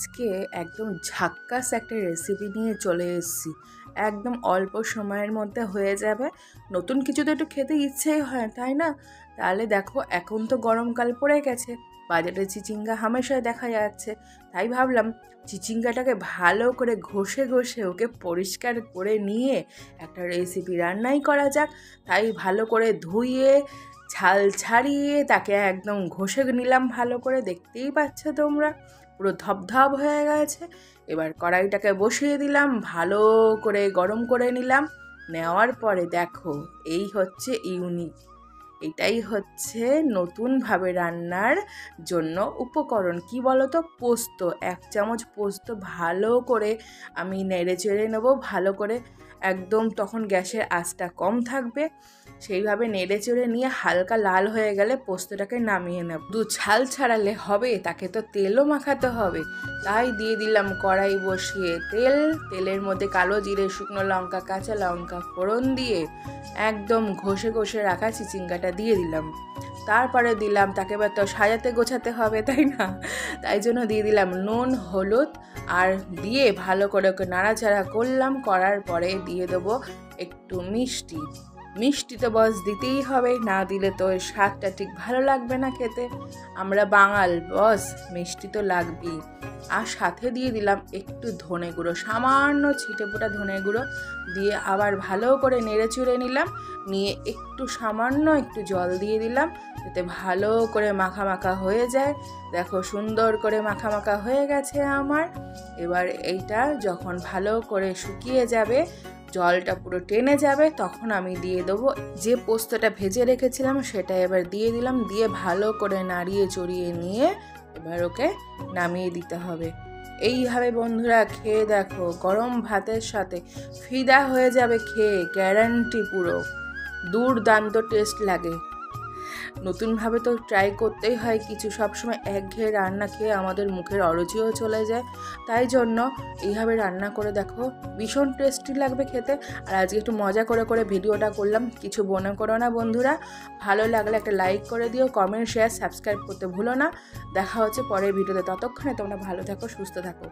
আজকে একদম ঝাক্কাস একটা রেসিপি নিয়ে চলে এসেছি। একদম অল্প সময়ের মধ্যে হয়ে যাবে। নতুন কিছু তো একটু খেতে ইচ্ছেই হয়, তাই না? তাহলে দেখো, এখন তো গরমকাল পড়ে গেছে, বাজারে চিচিঙ্গা হামেশাই দেখা যাচ্ছে। তাই ভাবলাম চিচিঙ্গাটাকে ভালো করে ঘষে ঘষে ওকে পরিষ্কার করে নিয়ে একটা রেসিপি রান্নাই করা যাক। তাই ভালো করে ধুয়ে ছাল ছাড়িয়ে তাকে একদম ঘষে নিলাম ভালো করে, দেখতেই পাচ্ছ তোমরা পুরো ধপধপ হয়ে গেছে। এবার কড়াইটাকে বসিয়ে দিলাম, ভালো করে গরম করে নিলাম। নেওয়ার পরে দেখো, এই হচ্ছে ইউনিক, এটাই হচ্ছে নতুনভাবে রান্নার জন্য উপকরণ। কি বলো তো? পোস্ত। 1 চামচ পোস্ত ভালো করে আমি নেড়ে চেড়ে নেবো ভালো করে, একদম তখন গ্যাসের আঁচটা কম থাকবে। সেইভাবে নেড়ে চেড়ে নিয়ে হালকা লাল হয়ে গেলে পোস্তটাকে নামিয়ে নেব। ছাল ছাড়ালে হবে, তাকে তো তেলও মাখাতে হবে। তাই দিয়ে দিলাম কড়াই বসিয়ে তেলের মধ্যে কালো জিরে, শুকনো লঙ্কা, কাঁচা লঙ্কা ফোড়ন দিয়ে একদম ঘষে ঘষে রাখা চিচিঙ্গাটা দিয়ে দিলাম। তারপরে দিলাম, তাকে এবার তো সাজাতে গোছাতে হবে, তাই না? তাই জন্য দিয়ে দিলাম নুন, হলুদ, আর দিয়ে ভালো করে ওকে নাড়াচাড়া করলাম। করার পরে দিয়ে দেবো একটু মিষ্টি। মিষ্টি তো বস দিতেই হবে, না দিলে তো ওই স্বাদটা ঠিক ভালো লাগবে না খেতে। আমরা বাঙাল বস, মিষ্টি তো লাগবেই। আর সাথে দিয়ে দিলাম একটু ধনে গুঁড়ো, সামান্য ছিটে ফোটা ধনে গুঁড়ো দিয়ে আবার ভালো করে নেড়ে চুড়ে নিলাম। নিয়ে একটু সামান্য একটু জল দিয়ে দিলাম, যাতে ভালো করে মাখা মাখা হয়ে যায়। দেখো সুন্দর করে মাখা মাখা হয়ে গেছে আমার। এবার এইটা যখন ভালো করে শুকিয়ে যাবে, জলটা পুরো টেনে যাবে, তখন আমি দিয়ে দেবো যে পোস্তটা ভেজে রেখেছিলাম, সেটা এবার দিয়ে দিলাম। দিয়ে ভালো করে নাড়িয়ে চড়িয়ে নিয়ে এবার ওকে নামিয়ে দিতে হবে। এইভাবে বন্ধুরা খেয়ে দেখো, গরম ভাতের সাথে ফিদা হয়ে যাবে খেয়ে, গ্যারান্টি পুরো। দুর্দান্ত টেস্ট লাগে। নতুনভাবে তো ট্রাই করতেই হয় কিছু, সবসময় একঘেয়ে রান্না খেয়ে আমাদের মুখের অরুচিও চলে যায়। তাই জন্য এইভাবে রান্না করে দেখো, ভীষণ টেস্টি লাগবে খেতে। আর আজকে একটু মজা করে করে ভিডিওটা করলাম, কিছু মনে করো না বন্ধুরা। ভালো লাগলে একটা লাইক করে দিও, কমেন্ট, শেয়ার, সাবস্ক্রাইব করতে ভুলো না। দেখা হচ্ছে পরের ভিডিওতে। ততক্ষণে তোমরা ভালো থাকো, সুস্থ থাকো।